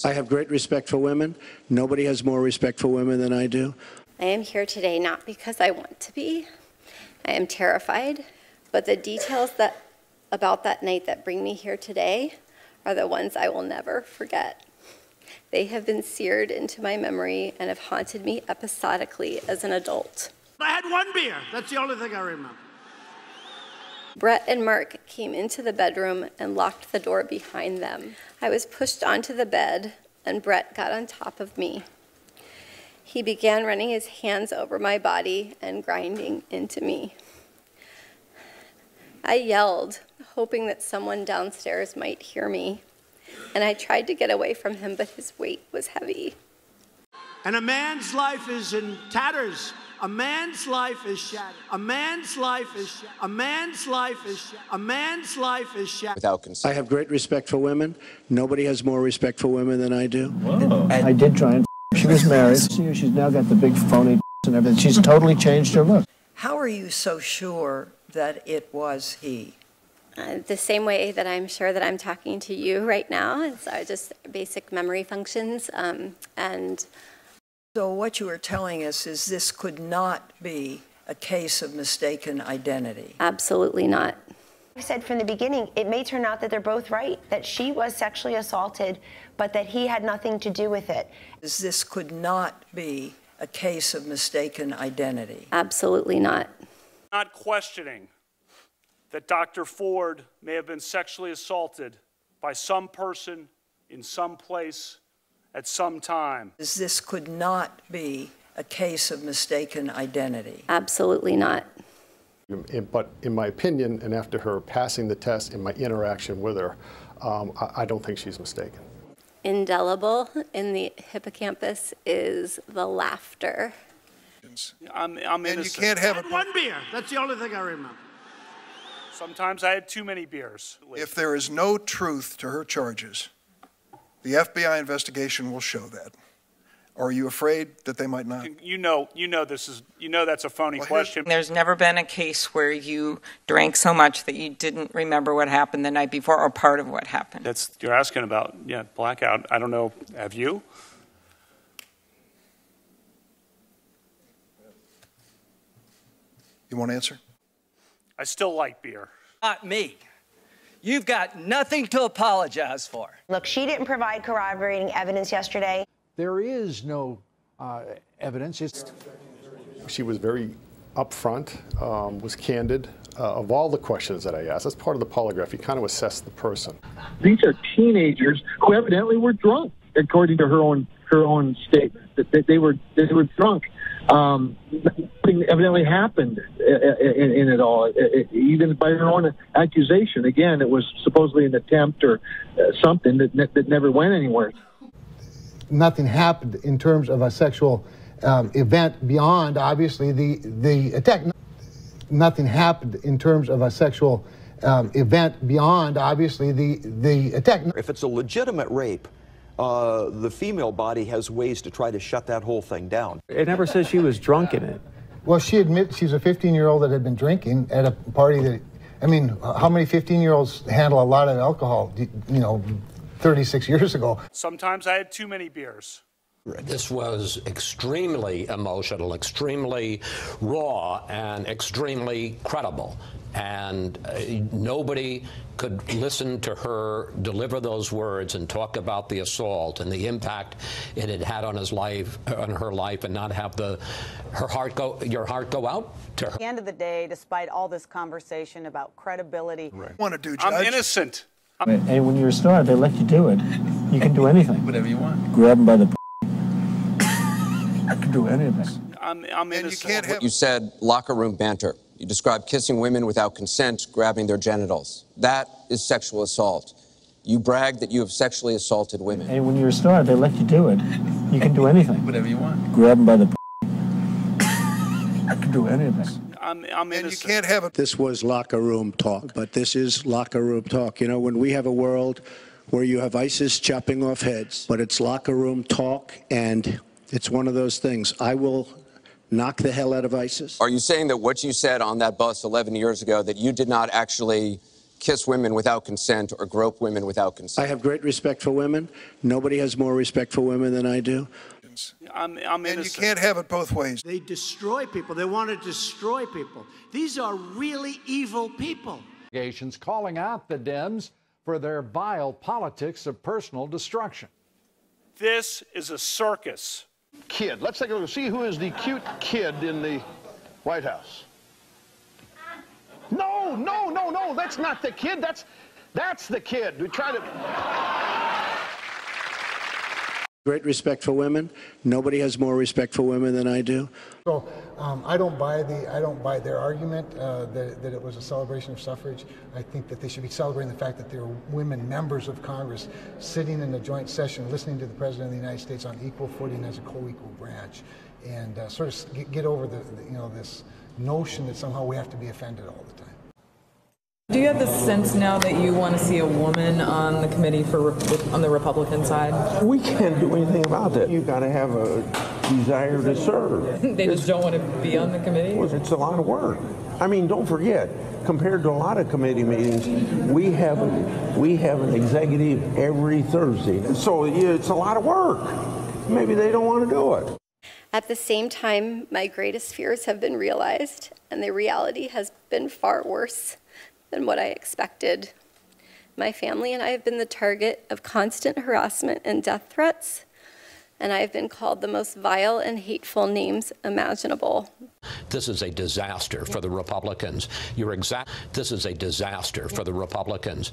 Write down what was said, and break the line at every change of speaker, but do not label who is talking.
I have great respect for women. Nobody has more respect for women than I do.
I am here today not because I want to be. I am terrified, but the details about that night that bring me here today are the ones I will never forget. They have been seared into my memory and have haunted me episodically as an adult.
I had one beer. That's the only thing I remember.
Brett and Mark came into the bedroom and locked the door behind them. I was pushed onto the bed, and Brett got on top of me. He began running his hands over my body and grinding into me. I yelled, hoping that someone downstairs might hear me, and I tried to get away from him, but his weight was heavy.
And a man's life is in tatters. A man's life is shattered. A man's life is shattered. A man's life is shattered. A man's life is shattered.
Without consent. I have great respect for women. Nobody has more respect for women than I do.
Whoa. I did try and she was married. She's now got the big phony and everything. She's totally changed her look.
How are you so sure that it was he?
The same way that I'm sure that I'm talking to you right now. It's just basic memory functions.
So what you are telling us is this could not be a case of mistaken identity.
Absolutely not.
I said from the beginning, it may turn out that they're both right, that she was sexually assaulted, but that he had nothing to do with it.
This could not be a case of mistaken identity.
Absolutely not.
Not questioning that Dr. Ford may have been sexually assaulted by some person in some place at some time.
This could not be a case of mistaken identity.
Absolutely not.
But in my opinion, and after her passing the test and my interaction with her, I don't think she's mistaken.
Indelible in the hippocampus is the laughter.
I'm innocent.
And you can't have one beer. That's the only thing I remember.
Sometimes I had too many beers.
If there is no truth to her charges, the FBI investigation will show that. Are you afraid that they might not?
You know that's a phony question.
There's never been a case where you drank so much that you didn't remember what happened the night before or part of what happened.
You're asking about, blackout. I don't know. Have you?
You want to answer?
I still like beer.
Not me. You've got nothing to apologize for.
Look, she didn't provide corroborating evidence yesterday.
There is no evidence.
She was very upfront, was candid. Of all the questions that I asked, that's part of the polygraph. You kind of assess the person.
These are teenagers who evidently were drunk, according to her own statement. That they were drunk. Nothing evidently happened in it all, even by her own accusation. Again, it was supposedly an attempt or something that never went anywhere.
Nothing happened in terms of a sexual event beyond, obviously, the attack. Nothing happened in terms of a sexual event beyond, obviously, the attack.
If it's a legitimate rape, the female body has ways to try to shut that whole thing down.
It never says she was drunk in it.
Well, she admits she's a 15-year-old that had been drinking at a party that, I mean, how many 15-year-olds handle a lot of alcohol, 36 years ago?
Sometimes I had too many beers.
This was extremely emotional, extremely raw, and extremely credible. And nobody could listen to her deliver those words and talk about the assault and the impact it had had on her life, and not have your heart go out to her.
At the end of the day, despite all this conversation about credibility,
Want to do, Judge?
I'm innocent.
And when you're a star, they let you do it. You can do anything.
Whatever you want.
Grab them by the I can do anything.
I'm innocent.
And you can't have...
You said locker room banter. You described kissing women without consent, grabbing their genitals. That is sexual assault. You brag that you have sexually assaulted women.
And when you're a star, they let you do it. You can do anything.
Whatever you want.
Grab them by the I can do anything.
I'm innocent.
And you can't have it.
This was locker room talk, but this is locker room talk. You know, when we have a world where you have ISIS chopping off heads, but it's locker room talk, and it's one of those things. I will knock the hell out of ISIS.
Are you saying that what you said on that bus 11 years ago, that you did not actually kiss women without consent or grope women without consent.
I have great respect for women. Nobody has more respect for women than I do.
I'm
And
innocent.
you can't have it both ways.
They destroy people. They want to destroy people. These are really evil people.
Calling out the Dems for their vile politics of personal destruction.
This is a circus.
Kid. Let's take a look and see who is the cute kid in the White House. No, no, no, no, that's not the kid. That's the kid. We try to...
Great respect for women. Nobody has more respect for women than I do.
So I don't buy their argument that it was a celebration of suffrage. I think that they should be celebrating the fact that there are women members of Congress sitting in a joint session listening to the President of the United States on equal footing as a co-equal branch, and sort of get over this notion that somehow we have to be offended all the time.
Do you have the sense now that you want to see a woman on the committee on the Republican side?
We can't do anything about that. You've got to have a desire to serve.
They just don't want to be on the committee?
Well, it's a lot of work. I mean, don't forget, compared to a lot of committee meetings, we have an executive every Thursday. So it's a lot of work. Maybe they don't want to do it.
At the same time, my greatest fears have been realized, and the reality has been far worse than what I expected. My family and I have been the target of constant harassment and death threats, and I have been called the most vile and hateful names imaginable.
This is a disaster for the Republicans. This is a disaster for the Republicans.